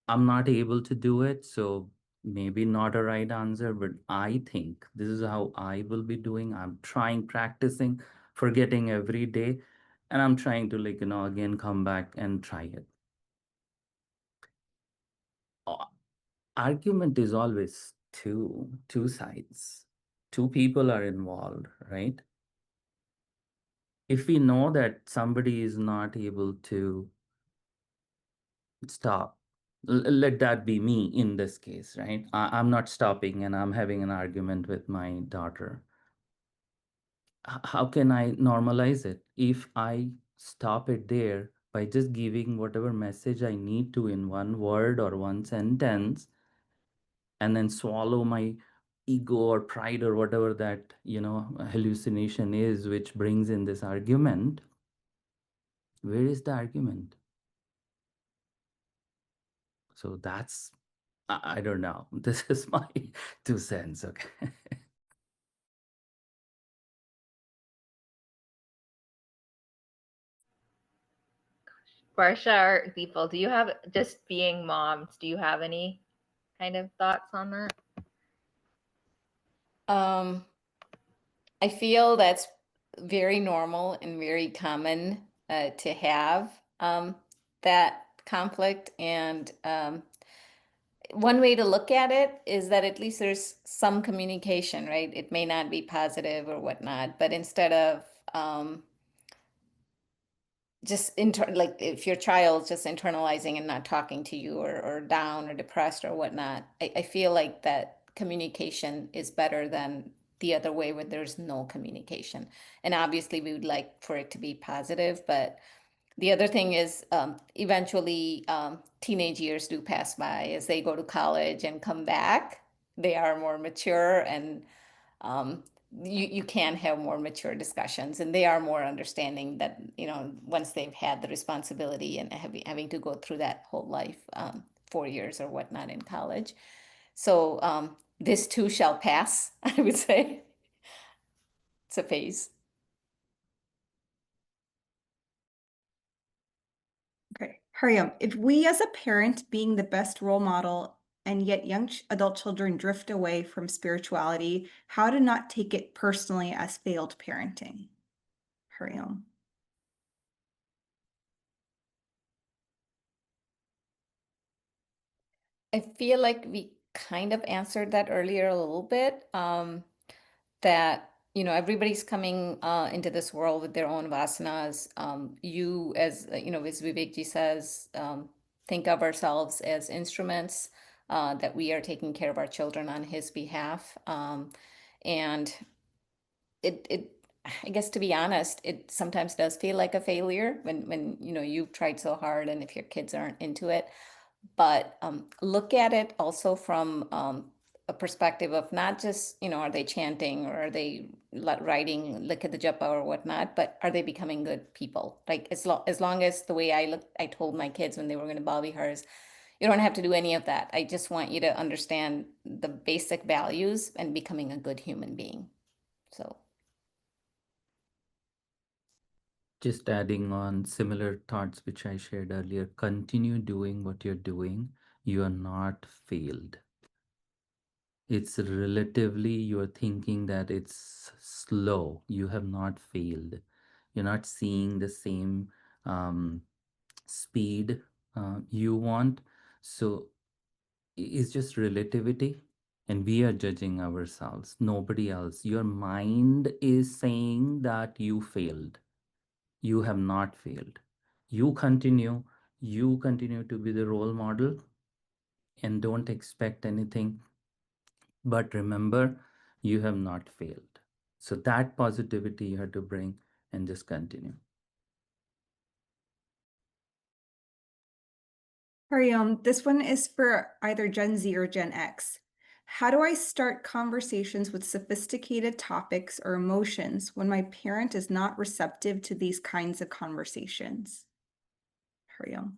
I'm not able to do it, so maybe not a right answer, but I think this is how I will be doing. I'm practicing, forgetting every day, and I'm trying to again come back and try it. Argument is always two sides. Two people are involved, right? if we know that somebody is not able to stop, let that be me in this case, right? I'm not stopping and I'm having an argument with my daughter. How can I normalize it? If I stop it there by just giving whatever message I need to in one word or one sentence, and then swallow my ego or pride or whatever that, hallucination is, which brings in this argument, where is the argument? So that's, I don't know. This is my 2 cents. Okay. Varsha or Deepal, do you have, just being moms, do you have any kind of thoughts on that? I feel that's very normal and very common to have that conflict. And one way to look at it is that at least there's some communication, right? It may not be positive or whatnot, but instead of just like if your child's just internalizing and not talking to you or down or depressed or whatnot, I feel like that communication is better than the other way where there's no communication. And obviously we would like for it to be positive, but the other thing is eventually teenage years do pass by. As they go to college and come back, they are more mature, and um, you can have more mature discussions, and they are more understanding that, once they've had the responsibility and having to go through that whole life, 4 years or whatnot in college. So this too shall pass, I would say. It's a phase. Okay, Hariam, if we as a parent being the best role model and yet young adult children drift away from spirituality, how to not take it personally as failed parenting? Hariam. I feel like we kind of answered that earlier a little bit. That everybody's coming into this world with their own vasanas. You, as as Vivekji says, think of ourselves as instruments, that we are taking care of our children on his behalf. And it I guess, to be honest, it sometimes does feel like a failure when you've tried so hard and if your kids aren't into it. But look at it also from a perspective of not just, are they chanting or are they writing look at the japa or whatnot, but are they becoming good people? Like as long as the way I told my kids when they were going to Bal Vihars, you don't have to do any of that. I just want you to understand the basic values and becoming a good human being. So. Just adding on similar thoughts which I shared earlier, continue doing what you're doing. You are not failed. It's relatively, you're thinking that it's slow. You have not failed. You're not seeing the same speed you want. So it's just relativity. And we are judging ourselves, nobody else. Your mind is saying that you failed. You have not failed. You continue to be the role model and don't expect anything. But remember, you have not failed. So that positivity you have to bring and just continue. Hariam, this one is for either Gen Z or Gen X. How do I start conversations with sophisticated topics or emotions when my parent is not receptive to these kinds of conversations? Hariam.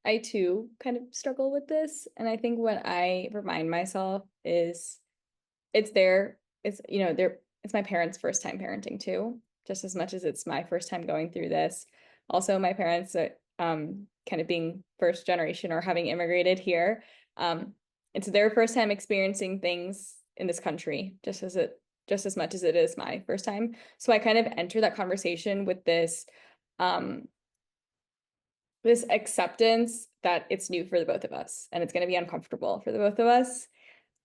I too kind of struggle with this, and I think what I remind myself is it's there, it's it's my parents' first time parenting too, just as much as it's my first time going through this. Also, my parents kind of being first generation or having immigrated here, it's their first time experiencing things in this country, just as much as it is my first time. So I kind of enter that conversation with this acceptance that it's new for the both of us and it's going to be uncomfortable for the both of us.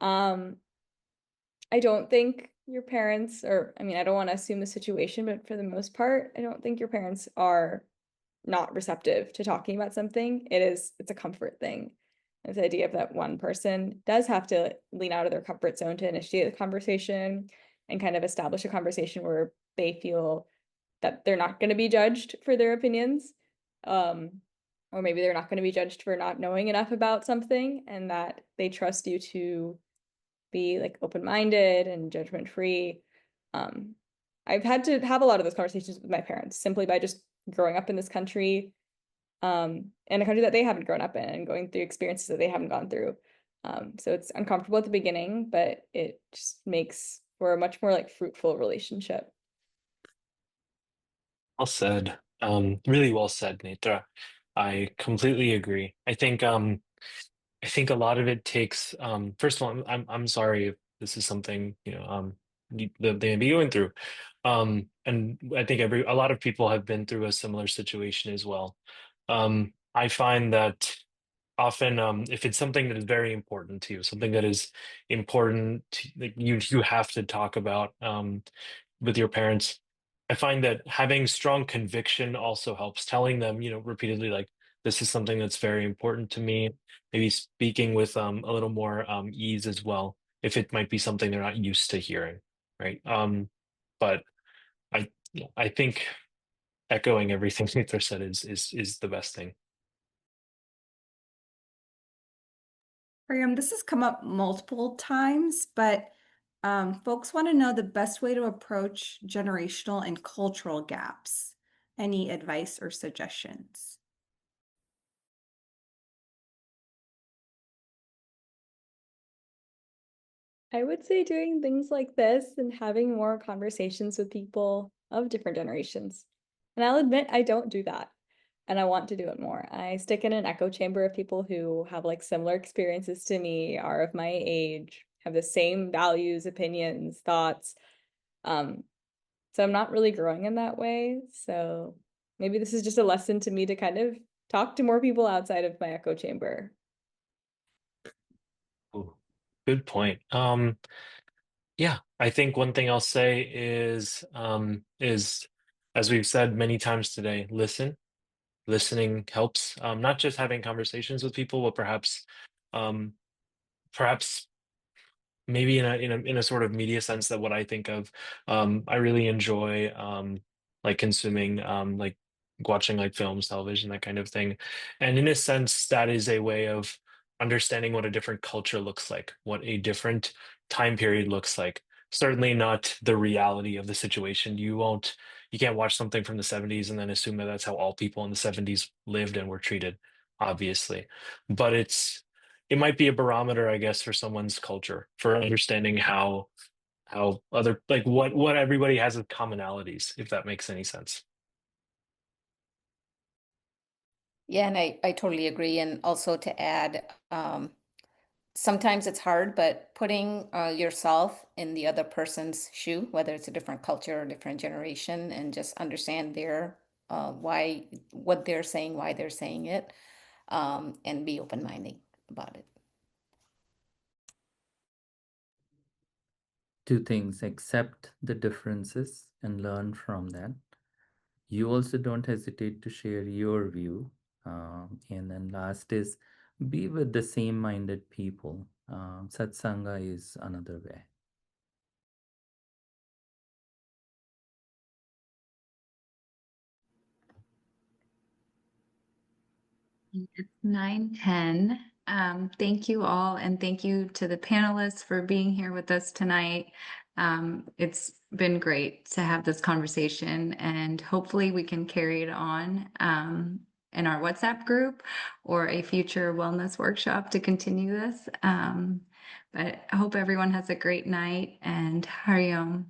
I don't think your parents, or I mean, I don't want to assume the situation, but for the most part, I don't think your parents are not receptive to talking about something. It's a comfort thing. It's the idea of that one person does have to lean out of their comfort zone to initiate the conversation and kind of establish a conversation where they feel that they're not going to be judged for their opinions. Or maybe they're not going to be judged for not knowing enough about something, and that they trust you to be like open-minded and judgment-free. I've had to have a lot of those conversations with my parents simply by just growing up in this country, in a country that they haven't grown up in, and going through experiences that they haven't gone through. So it's uncomfortable at the beginning, but it just makes for a much more like fruitful relationship. Well said. Really well said, Netra. I completely agree. I think a lot of it takes, first of all, I'm sorry if this is something, that they may be going through. And I think a lot of people have been through a similar situation as well. I find that often, if it's something that is very important to you, something that is important that you have to talk about, with your parents, I find that having strong conviction also helps. Telling them, repeatedly, like, this is something that's very important to me. Maybe speaking with a little more ease as well, if it might be something they're not used to hearing, right? But I I think echoing everything Netra said is the best thing. This has come up multiple times, but folks want to know the best way to approach generational and cultural gaps. Any advice or suggestions? I would say doing things like this and having more conversations with people of different generations. And I'll admit I don't do that, and I want to do it more. I stick in an echo chamber of people who have like similar experiences to me, are of my age, have the same values, opinions, thoughts. Um, so I'm not really growing in that way. So maybe this is just a lesson to me to kind of talk to more people outside of my echo chamber. Ooh, good point. Yeah, I think one thing I'll say is, as we've said many times today, listen. Listening helps. Not just having conversations with people, but um, perhaps maybe in a sort of media sense, that what I think of, I really enjoy, like consuming, like watching like films, television, that kind of thing. And in a sense, that is a way of understanding what a different culture looks like, what a different time period looks like. Certainly not the reality of the situation. You can't watch something from the 70s and then assume that that's how all people in the 70s lived and were treated, obviously. But it might be a barometer, I guess, for someone's culture, for understanding how other, like, what everybody has as commonalities, if that makes any sense. Yeah, and I totally agree. And also to add, sometimes it's hard, but putting yourself in the other person's shoe, whether it's a different culture or different generation, and just understand their why, what they're saying, why they're saying it, and be open-minded about it. Two things: accept the differences and learn from that. You also don't hesitate to share your view. And then last is, be with the same minded people. Satsanga is another way. It's 9:10. Thank you all, and thank you to the panelists for being here with us tonight. It's been great to have this conversation, and hopefully we can carry it on in our WhatsApp group or a future wellness workshop to continue this. But I hope everyone has a great night, and Hari Om.